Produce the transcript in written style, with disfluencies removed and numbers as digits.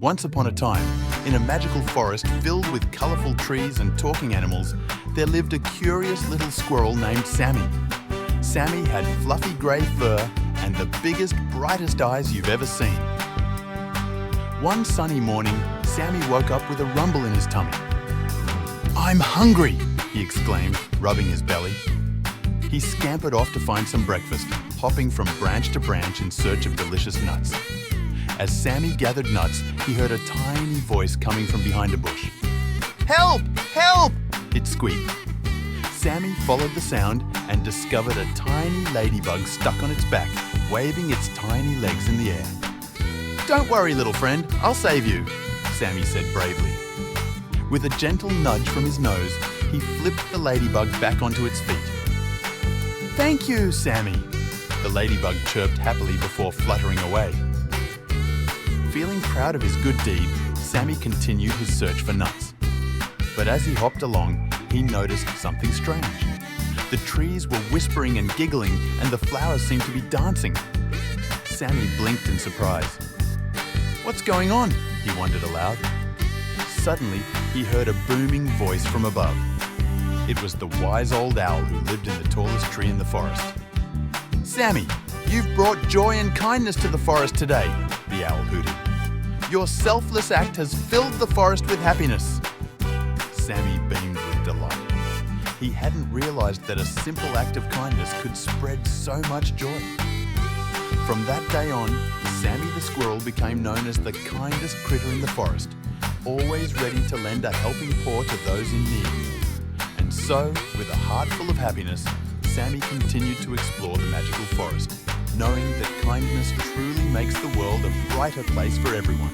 Once upon a time, in a magical forest filled with colourful trees and talking animals, there lived a curious little squirrel named Sammi. Sammi had fluffy grey fur and the biggest, brightest eyes you've ever seen. One sunny morning, Sammi woke up with a rumble in his tummy. "I'm hungry!" he exclaimed, rubbing his belly. He scampered off to find some breakfast, hopping from branch to branch in search of delicious nuts. As Sammi gathered nuts, he heard a tiny voice coming from behind a bush. "Help! Help!" it squeaked. Sammi followed the sound and discovered a tiny ladybug stuck on its back, waving its tiny legs in the air. "Don't worry, little friend, I'll save you," Sammi said bravely. With a gentle nudge from his nose, he flipped the ladybug back onto its feet. "Thank you, Sammi," the ladybug chirped happily before fluttering away. Feeling proud of his good deed, Sammi continued his search for nuts. But as he hopped along, he noticed something strange. The trees were whispering and giggling, and the flowers seemed to be dancing. Sammi blinked in surprise. "What's going on?" he wondered aloud. Suddenly, he heard a booming voice from above. It was the wise old owl who lived in the tallest tree in the forest. "Sammi, you've brought joy and kindness to the forest today," the owl hooted. "Your selfless act has filled the forest with happiness." Sammi beamed with delight. He hadn't realized that a simple act of kindness could spread so much joy. From that day on, Sammi the squirrel became known as the kindest critter in the forest, always ready to lend a helping paw to those in need. And so, with a heart full of happiness, Sammi continued to explore the magical forest, knowing that kindness truly makes the world a brighter place for everyone.